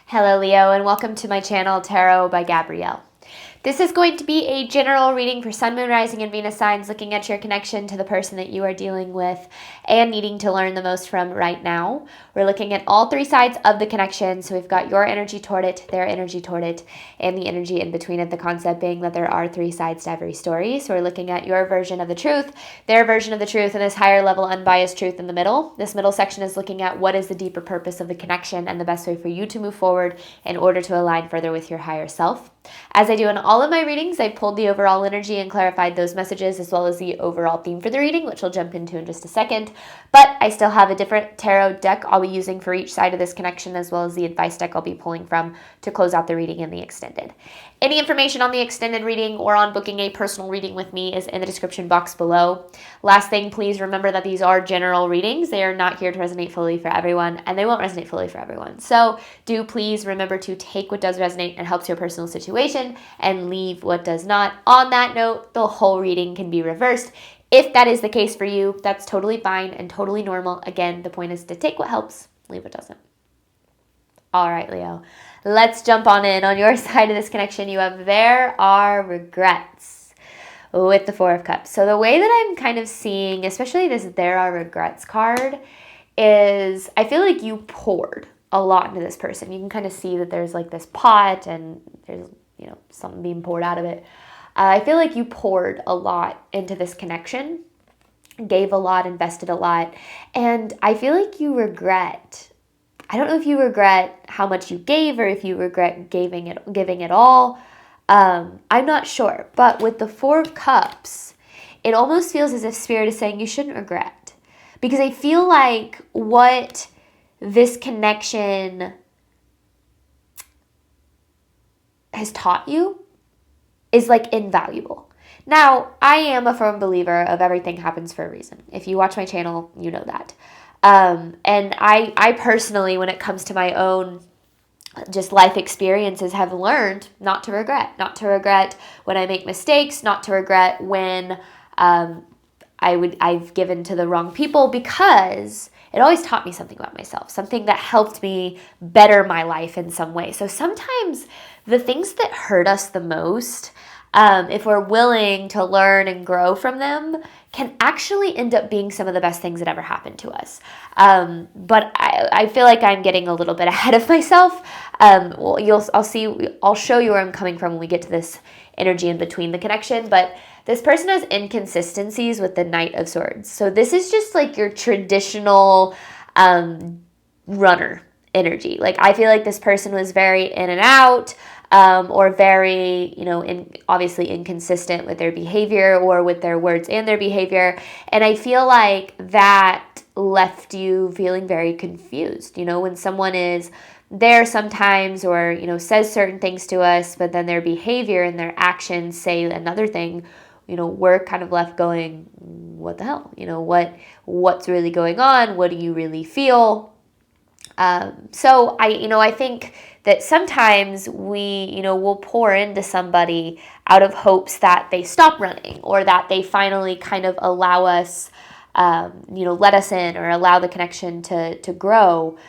Hello Leo, and welcome to my channel Tarot by Gabrielle. This is going to be a general reading for Sun, Moon, Rising, and Venus signs, looking at your connection to the person that you are dealing with and needing to learn the most from right now. We're looking at all three sides of the connection. So we've got your energy toward it, their energy toward it, and the energy in between it, the concept being that there are three sides to every story. So we're looking at your version of the truth, their version of the truth, and this higher level unbiased truth in the middle. This middle section is looking at what is the deeper purpose of the connection and the best way for you to move forward in order to align further with your higher self. As I do in all of my readings, I pulled the overall energy and clarified those messages, as well as the overall theme for the reading, which we'll jump into in just a second. But I still have a different tarot deck I'll be using for each side of this connection, as well as the advice deck I'll be pulling from to close out the reading and the extended. Any information on the extended reading or on booking a personal reading with me is in the description box below. Last thing, please remember that these are general readings. They are not here to resonate fully for everyone, and they won't resonate fully for everyone. So do please remember to take what does resonate and helps your personal situation and leave what does not. On that note, the whole reading can be reversed. If that is the case for you, that's totally fine and totally normal. Again, the point is to take what helps, leave what doesn't. All right, Leo, let's jump on in. On your side of this connection, you have there are regrets with the Four of Cups. So the way that I'm kind of seeing, especially this there are regrets card, is I feel like you poured a lot into this person. You can kind of see that there's like this pot and there's, something being poured out of it. I feel like you poured a lot into this connection, gave a lot, invested a lot, and I feel like you regret. I don't know if you regret how much you gave or if you regret giving it all. I'm not sure. But with the Four of Cups, it almost feels as if Spirit is saying you shouldn't regret. Because I feel like what this connection has taught you is like invaluable. Now, I am a firm believer of everything happens for a reason. If you watch my channel, you know that. And I personally, when it comes to my own just life experiences, have learned not to regret when I make mistakes, not to regret when I've given to the wrong people, because it always taught me something about myself, something that helped me better my life in some way. So sometimes the things that hurt us the most, if we're willing to learn and grow from them, can actually end up being some of the best things that ever happened to us. But I feel like I'm getting a little bit ahead of myself. I'll show you where I'm coming from when we get to this energy in between the connection. But this person has inconsistencies with the Knight of Swords. So this is just like your traditional runner energy. Like, I feel like this person was very in and out, or very, obviously inconsistent with their behavior or with their words and their behavior. And I feel like that left you feeling very confused. When someone is there sometimes or, says certain things to us, but then their behavior and their actions say another thing, we're kind of left going, what the hell? What's really going on? What do you really feel? So I think that sometimes we'll pour into somebody out of hopes that they stop running or that they finally kind of allow us, let us in or allow the connection to grow.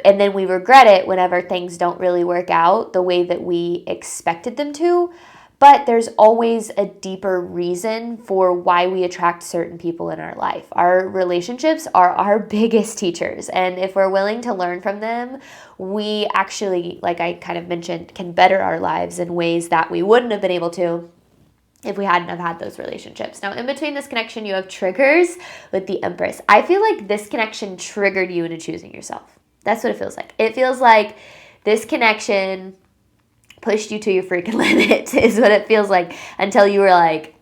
And then we regret it whenever things don't really work out the way that we expected them to. But there's always a deeper reason for why we attract certain people in our life. Our relationships are our biggest teachers. And if we're willing to learn from them, we actually, like I kind of mentioned, can better our lives in ways that we wouldn't have been able to if we hadn't have had those relationships. Now, in between this connection, you have triggers with the Empress. I feel like this connection triggered you into choosing yourself. That's what it feels like. It feels like this connection pushed you to your freaking limit is what it feels like, until you were like,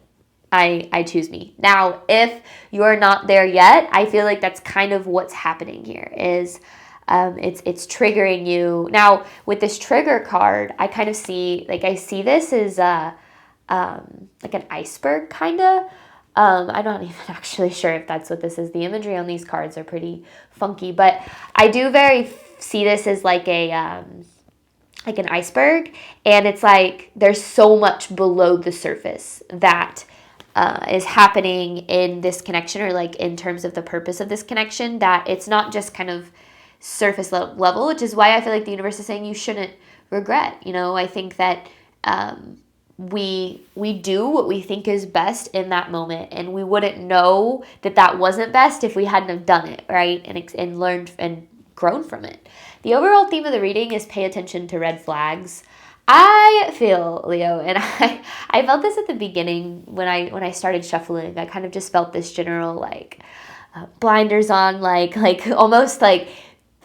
I choose me. Now, if you're not there yet, I feel like that's kind of what's happening here is it's triggering you. Now, with this trigger card, I kind of see, I see this as like an iceberg kind of. I'm not even actually sure if that's what this is. The imagery on these cards are pretty funky, but I do see this as like an iceberg, and it's like there's so much below the surface that is happening in this connection, or like in terms of the purpose of this connection, that it's not just kind of surface level, which is why I feel like the universe is saying you shouldn't regret. I think that we do what we think is best in that moment, and we wouldn't know that wasn't best if we hadn't have done it, right? And learned and grown from it. The overall theme of the reading is pay attention to red flags. I feel, Leo, and I felt this at the beginning when I started shuffling. I kind of just felt this general blinders on, like almost like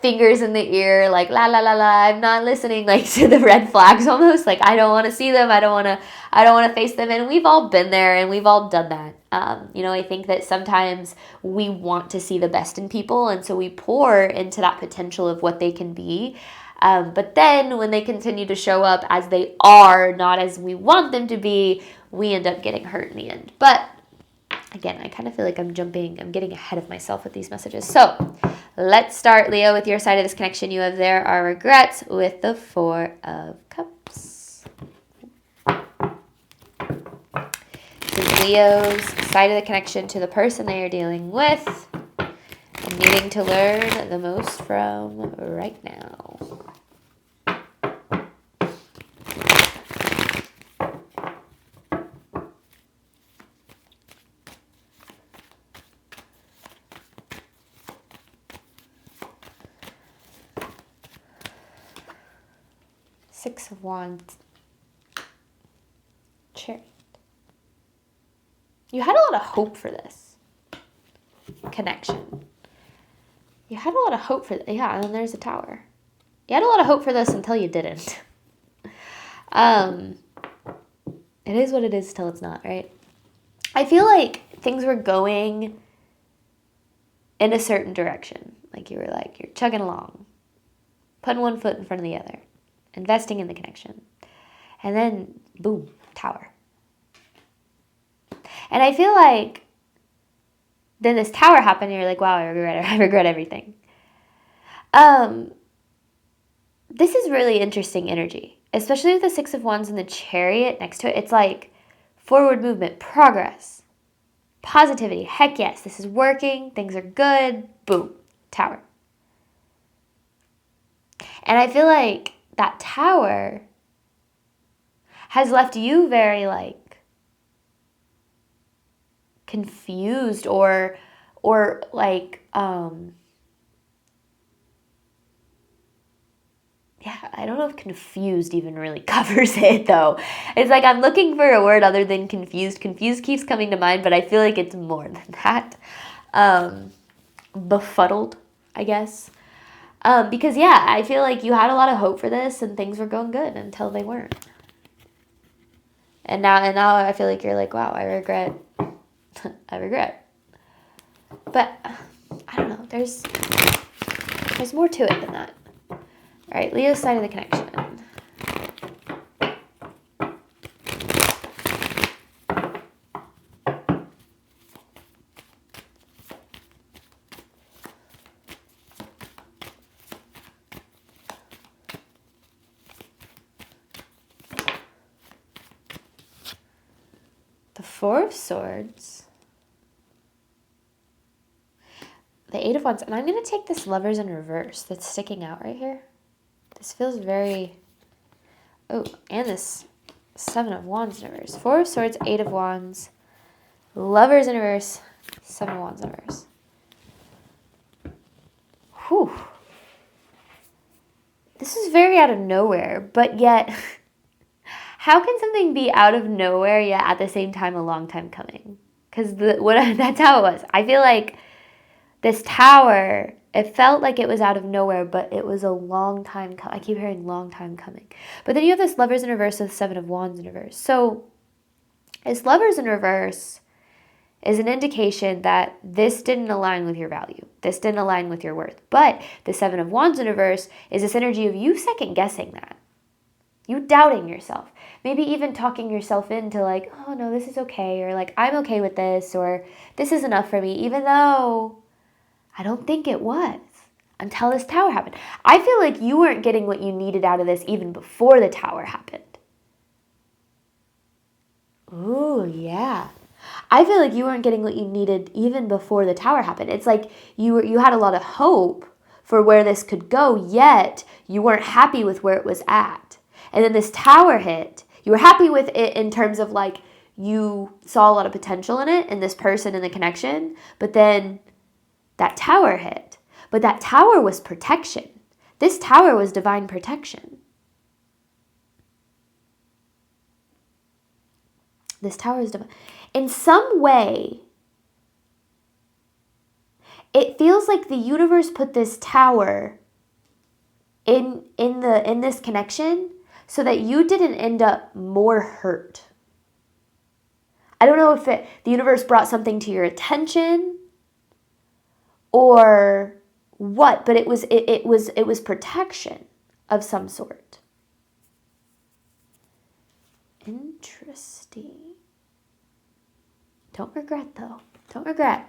fingers in the ear, like la la la la, I'm not listening, like to the red flags almost, like I don't want to see them, I don't want to face them. And we've all been there and we've all done that. I think that sometimes we want to see the best in people, and so we pour into that potential of what they can be. But then when they continue to show up as they are, not as we want them to be, we end up getting hurt in the end. But again, I kind of feel like I'm getting ahead of myself with these messages. So let's start, Leo, with your side of this connection. You have there are regrets with the Four of Cups. This is Leo's side of the connection to the person they are dealing with and needing to learn the most from right now. Six of Wands, Chariot. You had a lot of hope for this connection. You had a lot of hope for yeah, and then there's a Tower. You had a lot of hope for this until you didn't. It is what it is till it's not, right? I feel like things were going in a certain direction. Like you're chugging along, putting one foot in front of the other, investing in the connection. And then, boom, Tower. And I feel like then this Tower happened and you're like, wow, I regret everything. This is really interesting energy, especially with the Six of Wands and the Chariot next to it. It's like forward movement, progress, positivity. Heck yes, this is working. Things are good. Boom, Tower. And I feel like that Tower has left you very confused or I don't know if confused even really covers it though. It's like I'm looking for a word other than confused. Confused keeps coming to mind, but I feel like it's more than that. Befuddled, I guess. Because I feel like you had a lot of hope for this and things were going good until they weren't. And now I feel like you're like, wow, I regret. But I don't know. There's more to it than that. All right, Leo's side of the connection. The Four of Swords. The Eight of Wands. And I'm going to take this Lovers in reverse that's sticking out right here. This feels very... Oh, and this Seven of Wands in reverse. Four of Swords, Eight of Wands, Lovers in reverse, Seven of Wands in reverse. Whew. This is very out of nowhere, but yet... How can something be out of nowhere yet at the same time a long time coming? Because that's how it was. I feel like this Tower, it felt like it was out of nowhere, but it was a long time coming. I keep hearing long time coming. But then you have this Lovers in reverse with Seven of Wands in reverse. So this Lovers in reverse is an indication that this didn't align with your value. This didn't align with your worth. But the Seven of Wands in reverse is this energy of you second guessing that. You doubting yourself. Maybe even talking yourself into like, oh no, this is okay. Or like, I'm okay with this. Or this is enough for me. Even though I don't think it was until this Tower happened. I feel like you weren't getting what you needed out of this even before the Tower happened. Ooh, yeah. I feel like you weren't getting what you needed even before the Tower happened. It's like you had a lot of hope for where this could go, yet you weren't happy with where it was at. And then this tower hit. You were happy with it in terms of like you saw a lot of potential in it and this person and the connection, but then that tower hit. But that tower was protection. This tower was divine protection. This tower is divine. In some way, it feels like the universe put this tower in this connection so that you didn't end up more hurt. I don't know if the universe brought something to your attention or what, but it was protection of some sort. Interesting. Don't regret though. Don't regret.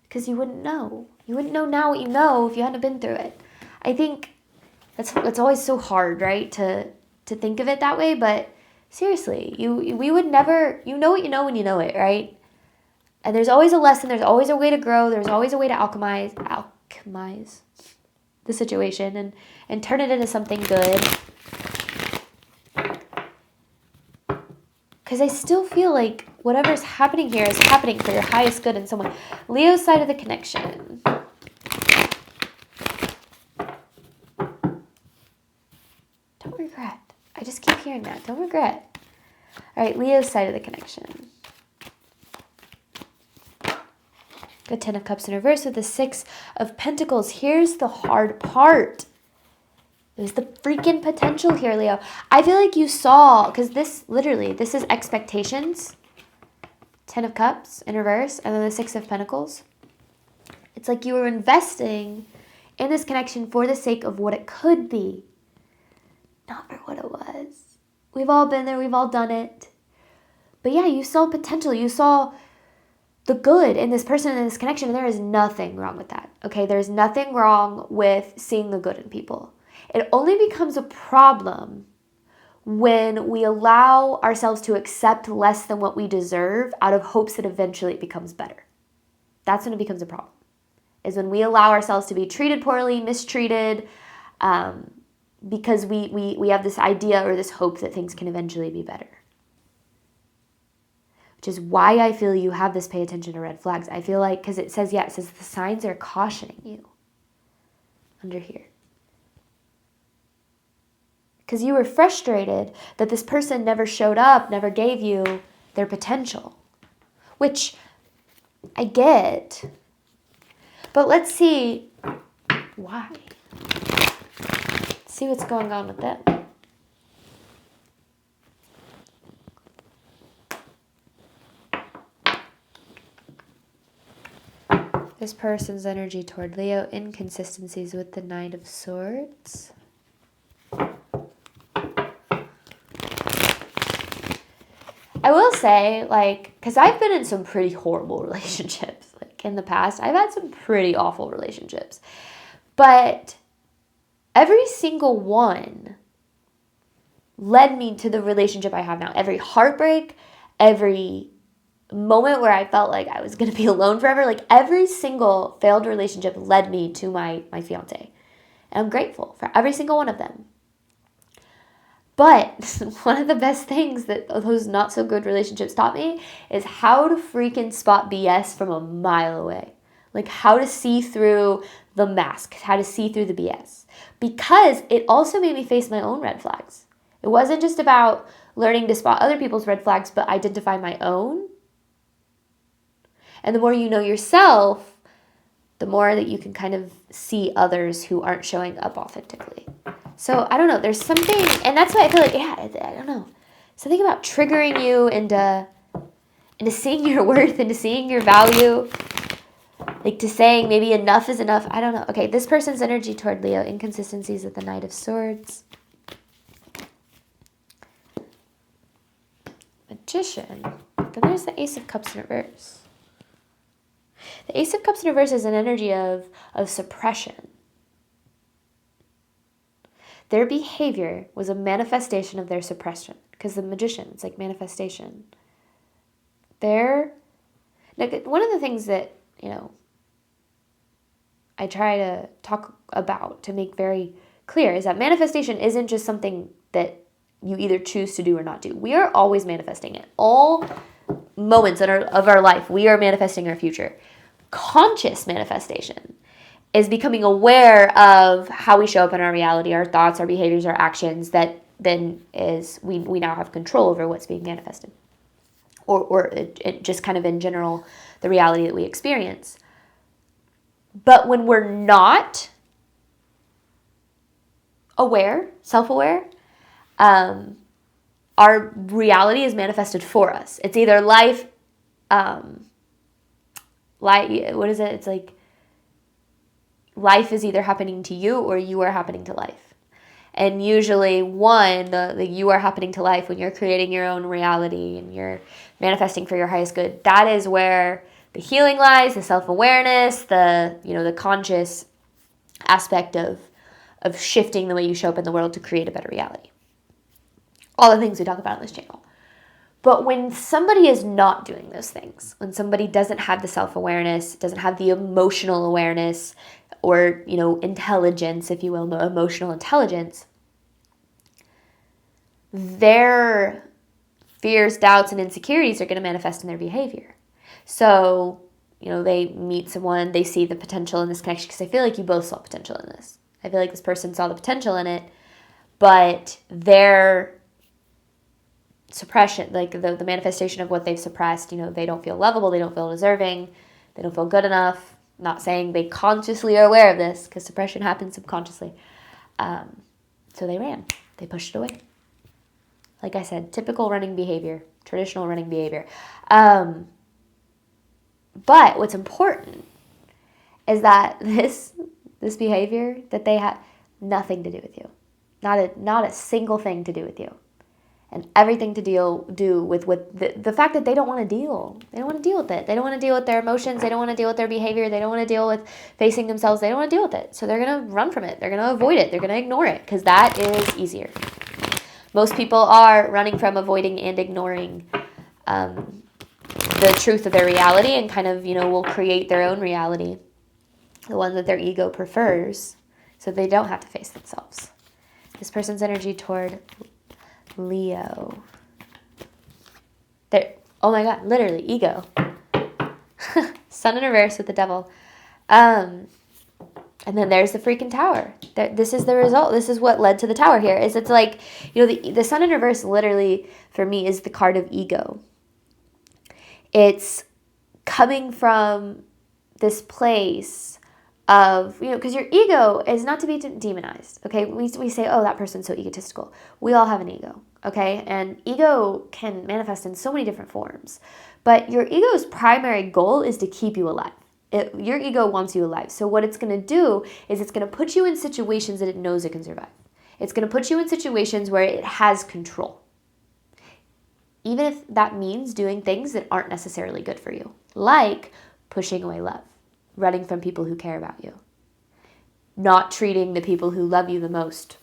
Because you wouldn't know. You wouldn't know now what you know if you hadn't been through it. I think that's always so hard, right? To think of it that way, but seriously, we would never, you know what you know when you know it, right? And there's always a lesson, there's always a way to grow, there's always a way to alchemize the situation and turn it into something good. Because I still feel like whatever's happening here is happening for your highest good in some way. Leo's side of the connection. Don't regret. I just keep hearing that. Don't regret. All right, Leo's side of the connection. The 10 of Cups in reverse with the 6 of Pentacles. Here's the hard part. There's the freaking potential here, Leo. I feel like you saw, because this is expectations. 10 of Cups in reverse, and then the 6 of Pentacles. It's like you were investing in this connection for the sake of what it could be, not for what it was. We've all been there. We've all done it. But yeah, you saw potential. You saw the good in this person and this connection, and there is nothing wrong with that. Okay, there's nothing wrong with seeing the good in people. It only becomes a problem when we allow ourselves to accept less than what we deserve out of hopes that eventually it becomes better. That's when it becomes a problem. Is when we allow ourselves to be treated poorly, mistreated, because we have this idea or this hope that things can eventually be better. Which is why I feel you have this pay attention to red flags. I feel like, because it says the signs are cautioning you under here. Because you were frustrated that this person never showed up, never gave you their potential. Which I get. But let's see why. Let's see what's going on with them. This person's energy toward Leo, inconsistencies with the Knight of Swords. I will say, because I've been in some pretty horrible relationships, in the past. I've had some pretty awful relationships. But every single one led me to the relationship I have now. Every heartbreak, every moment where I felt like I was going to be alone forever, every single failed relationship led me to my fiance. And I'm grateful for every single one of them. But one of the best things that those not so good relationships taught me is how to freaking spot BS from a mile away. How to see through the mask, how to see through the BS. Because it also made me face my own red flags. It wasn't just about learning to spot other people's red flags, but identify my own. And the more you know yourself, the more that you can kind of see others who aren't showing up authentically. So, I don't know, there's something, and that's why I feel like, I don't know, something about triggering you into seeing your worth, into seeing your value, to saying maybe enough is enough. I don't know. Okay, this person's energy toward Leo, inconsistencies with the Knight of Swords. Magician. Then there's the Ace of Cups in reverse. The Ace of Cups in reverse is an energy of suppression. Their behavior was a manifestation of their suppression. Because the Magician, it's like manifestation. One of the things that, I try to talk about, to make very clear, is that manifestation isn't just something that you either choose to do or not do. We are always manifesting it. All moments of our life, we are manifesting our future. Conscious manifestation is becoming aware of how we show up in our reality, our thoughts, our behaviors, our actions, that then is we now have control over what's being manifested. Or it just kind of in general, the reality that we experience. But when we're not aware, self-aware, our reality is manifested for us. It's either life, what is it? It's like life is either happening to you or you are happening to life. And usually the you are happening to life, when you're creating your own reality and you're manifesting for your highest good, that is where the healing lies, the self-awareness, the conscious aspect of shifting the way you show up in the world to create a better reality. All the things we talk about on this channel. But when somebody is not doing those things, when somebody doesn't have the self-awareness, doesn't have the emotional awareness, or, intelligence, if you will, emotional intelligence, their fears, doubts, and insecurities are going to manifest in their behavior. So, they meet someone, they see the potential in this connection, because I feel like you both saw potential in this. I feel like this person saw the potential in it, but their suppression, like the manifestation of what they've suppressed, they don't feel lovable, they don't feel deserving, they don't feel good enough. Not saying they consciously are aware of this, because suppression happens subconsciously. So they ran. They pushed it away. Like I said, typical running behavior, traditional running behavior. But what's important is that this behavior that they had, nothing to do with you. Not a single thing to do with you. And everything to do with the fact that they don't want to deal. They don't want to deal with it. They don't want to deal with their emotions. They don't want to deal with their behavior. They don't want to deal with facing themselves. They don't want to deal with it. So they're going to run from it. They're going to avoid it. They're going to ignore it, because that is easier. Most people are running from, avoiding, and ignoring the truth of their reality, and kind of, will create their own reality, the one that their ego prefers, so they don't have to face themselves. This person's energy toward Leo. There. Oh my God, literally, ego. Sun in reverse with the devil. And then there's the freaking tower. This is the result. This is what led to the tower here. It's like, the sun in reverse literally, for me, is the card of ego. It's coming from this place of, because your ego is not to be demonized, okay? We say, oh, that person's so egotistical. We all have an ego, okay? And ego can manifest in so many different forms. But your ego's primary goal is to keep you alive. Your ego wants you alive. So what it's going to do is it's going to put you in situations that it knows it can survive. It's going to put you in situations where it has control. Even if that means doing things that aren't necessarily good for you, like pushing away love, running from people who care about you, not treating the people who love you the most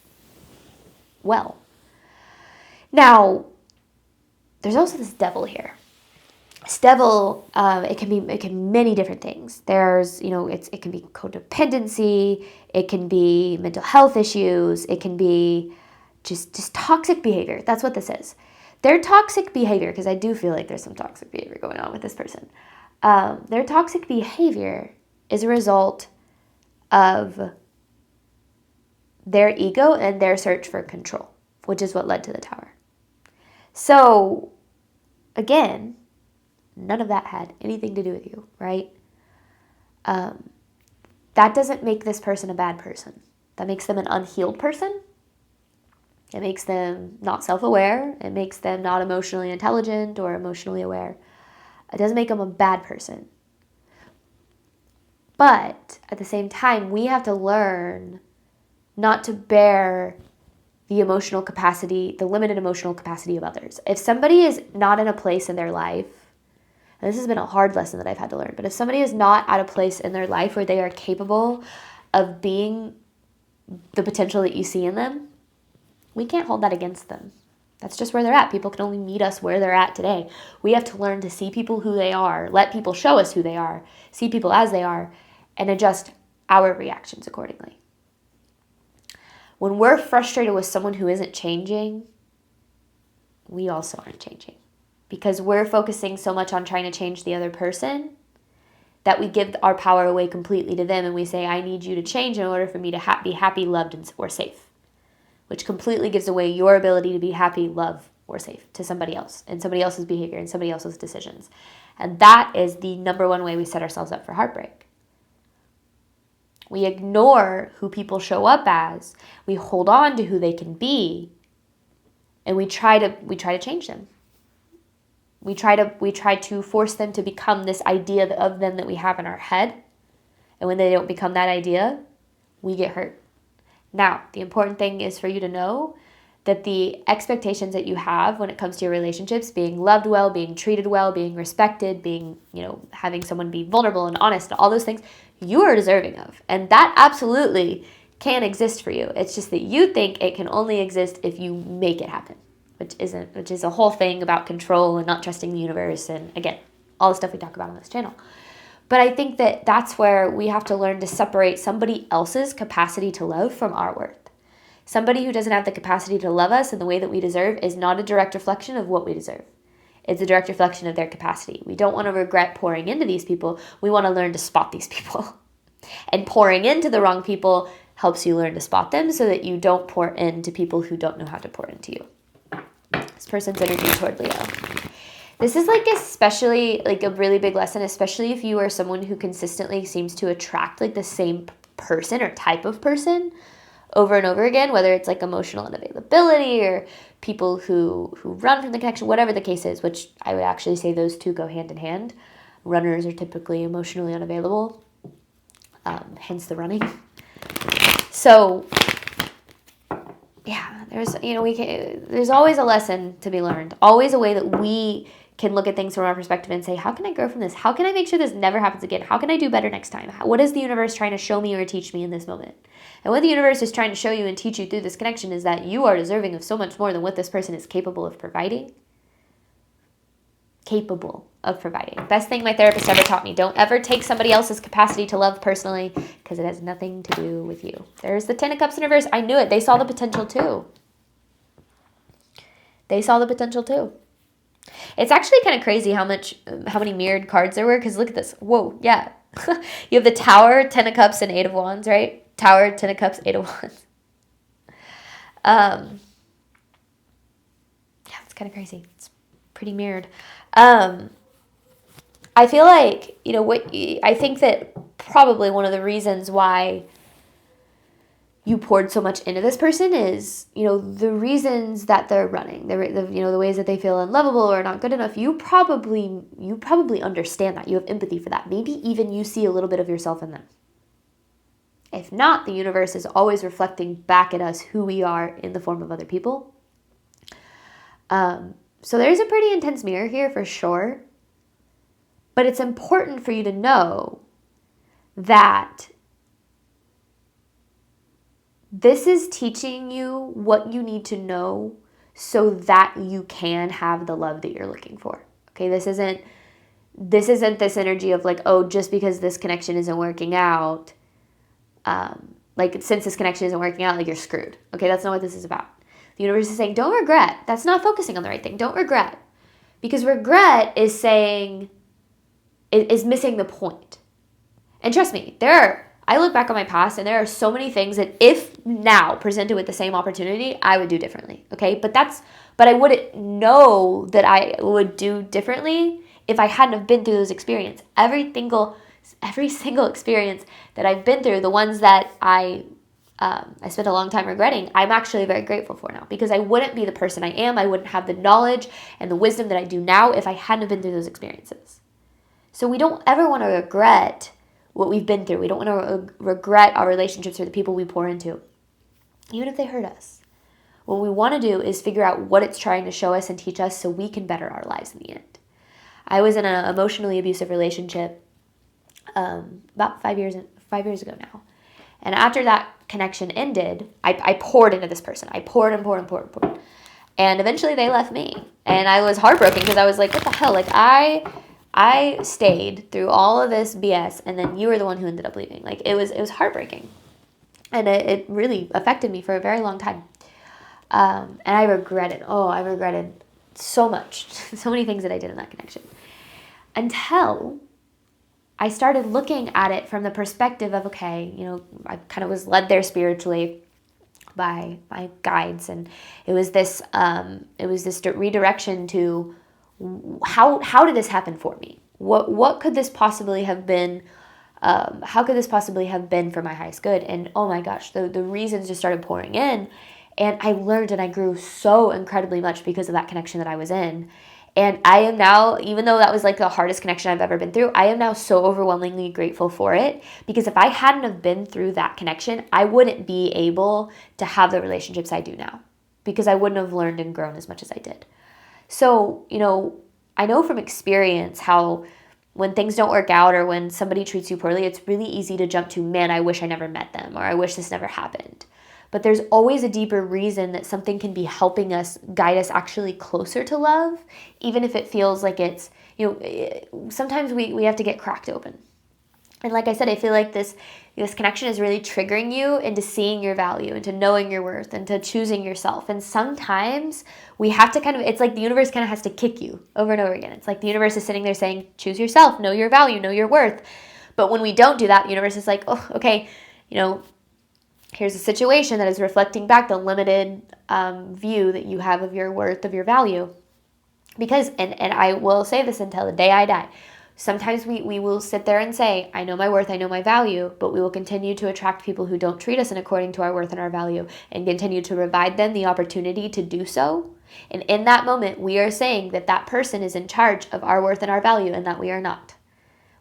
well. Now, there's also this devil here. This devil, it can be many different things. There's, it can be codependency, it can be mental health issues, it can be just toxic behavior. That's what this is. Their toxic behavior, because I do feel like there's some toxic behavior going on with this person. Their toxic behavior is a result of their ego and their search for control, which is what led to the tower. So, again, none of that had anything to do with you, right? That doesn't make this person a bad person. That makes them an unhealed person. It makes them not self-aware. It makes them not emotionally intelligent or emotionally aware. It doesn't make them a bad person. But at the same time, we have to learn not to bear the emotional capacity, the limited emotional capacity of others. If somebody is not in a place in their life, and this has been a hard lesson that I've had to learn, but if somebody is not at a place in their life where they are capable of being the potential that you see in them, we can't hold that against them. That's just where they're at. People can only meet us where they're at today. We have to learn to see people who they are, let people show us who they are, see people as they are, and adjust our reactions accordingly. When we're frustrated with someone who isn't changing, we also aren't changing, because we're focusing so much on trying to change the other person that we give our power away completely to them, and we say, I need you to change in order for me to be happy, loved, or safe, which completely gives away your ability to be happy, love, or safe to somebody else and somebody else's behavior and somebody else's decisions. And that is the number one way we set ourselves up for heartbreak. We ignore who people show up as. We hold on to who they can be, and we try to change them. We try to force them to become this idea of them that we have in our head. And when they don't become that idea, we get hurt. Now, the important thing is for you to know that the expectations that you have when it comes to your relationships, being loved well, being treated well, being respected, being, having someone be vulnerable and honest, all those things, you are deserving of. And that absolutely can exist for you. It's just that you think it can only exist if you make it happen, which is a whole thing about control and not trusting the universe. And again, all the stuff we talk about on this channel. But I think that that's where we have to learn to separate somebody else's capacity to love from our worth. Somebody who doesn't have the capacity to love us in the way that we deserve is not a direct reflection of what we deserve. It's a direct reflection of their capacity. We don't want to regret pouring into these people. We want to learn to spot these people. And pouring into the wrong people helps you learn to spot them so that you don't pour into people who don't know how to pour into you. This person's energy toward Leo. This is especially a really big lesson, especially if you are someone who consistently seems to attract the same person or type of person over and over again, whether it's emotional unavailability or people who run from the connection, whatever the case is, which I would actually say those two go hand in hand. Runners are typically emotionally unavailable, hence the running. So yeah, there's always a lesson to be learned, always a way that we can look at things from our perspective and say, how can I grow from this? How can I make sure this never happens again? How can I do better next time? What is the universe trying to show me or teach me in this moment? And what the universe is trying to show you and teach you through this connection is that you are deserving of so much more than what this person is capable of providing. Best thing my therapist ever taught me. Don't ever take somebody else's capacity to love personally, because it has nothing to do with you. There's the Ten of Cups in reverse. I knew it. They saw the potential too. It's actually kind of crazy how many mirrored cards there were, because look at this. Whoa, yeah. You have the Tower, Ten of Cups, and Eight of Wands, right? Tower, Ten of Cups, Eight of Wands. Yeah, it's kind of crazy. It's pretty mirrored. I feel I think that probably one of the reasons why you poured so much into this person is, the reasons that they're running, the ways that they feel unlovable or not good enough. You probably understand that. You have empathy for that. Maybe even you see a little bit of yourself in them. If not, the universe is always reflecting back at us who we are in the form of other people. So there's a pretty intense mirror here for sure. But it's important for you to know that this is teaching you what you need to know so that you can have the love that you're looking for. Okay, this isn't this energy of just because this connection isn't working out, since this connection isn't working out, you're screwed. Okay, that's not what this is about. The universe is saying, don't regret. That's not focusing on the right thing. Don't regret. Because regret is missing the point. And trust me, I look back on my past and there are so many things that if now presented with the same opportunity, I would do differently. Okay, but I wouldn't know that I would do differently if I hadn't have been through those experiences. Every single experience that I've been through, the ones that I spent a long time regretting, I'm actually very grateful for now, because I wouldn't be the person I am. I wouldn't have the knowledge and the wisdom that I do now if I hadn't have been through those experiences. So we don't ever want to regret what we've been through. We don't want to regret our relationships or the people we pour into, even if they hurt us. What we want to do is figure out what it's trying to show us and teach us so we can better our lives in the end. I was in an emotionally abusive relationship about 5 years ago now. And after that connection ended, I poured into this person. I poured and poured and poured and poured. And eventually they left me. And I was heartbroken because I was like, what the hell? I stayed through all of this BS, and then you were the one who ended up leaving. Like, it was heartbreaking. And it really affected me for a very long time. And I regretted so much, so many things that I did in that connection. Until I started looking at it from the perspective of, okay, I kind of was led there spiritually by my guides, and it was this redirection to how did this happen for me? What could this possibly have been? How could this possibly have been for my highest good? And oh my gosh, the reasons just started pouring in, and I learned and I grew so incredibly much because of that connection that I was in. And I am now, even though that was like the hardest connection I've ever been through, I am now so overwhelmingly grateful for it, because if I hadn't have been through that connection, I wouldn't be able to have the relationships I do now, because I wouldn't have learned and grown as much as I did. So, I know from experience how when things don't work out or when somebody treats you poorly, it's really easy to jump to, man, I wish I never met them, or I wish this never happened. But there's always a deeper reason that something can be helping us, guide us actually closer to love, even if it feels like it's, sometimes we have to get cracked open. And like I said, I feel like this connection is really triggering you into seeing your value, into knowing your worth, into choosing yourself. And sometimes we have to it's like the universe kind of has to kick you over and over again. It's like the universe is sitting there saying, choose yourself, know your value, know your worth. But when we don't do that, the universe is like, oh, okay, here's a situation that is reflecting back the limited view that you have of your worth, of your value. Because, and I will say this until the day I die, sometimes we will sit there and say, I know my worth, I know my value, but we will continue to attract people who don't treat us in according to our worth and our value, and continue to provide them the opportunity to do so. And in that moment, we are saying that that person is in charge of our worth and our value, and that we are not.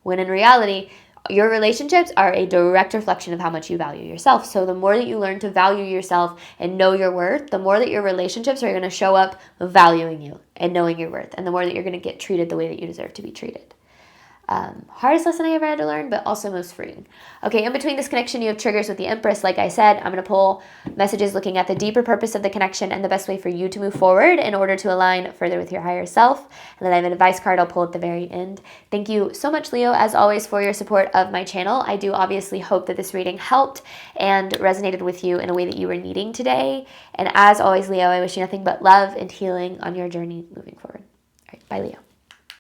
When in reality, your relationships are a direct reflection of how much you value yourself. So the more that you learn to value yourself and know your worth, the more that your relationships are going to show up valuing you and knowing your worth, and the more that you're going to get treated the way that you deserve to be treated. Hardest lesson I ever had to learn, but also most freeing. Okay, in between this connection, you have triggers with the Empress. Like I said, I'm going to pull messages looking at the deeper purpose of the connection and the best way for you to move forward in order to align further with your higher self. And then I have an advice card I'll pull at the very end. Thank you so much, Leo, as always, for your support of my channel. I do obviously hope that this reading helped and resonated with you in a way that you were needing today. And as always, Leo, I wish you nothing but love and healing on your journey moving forward. All right, bye, Leo.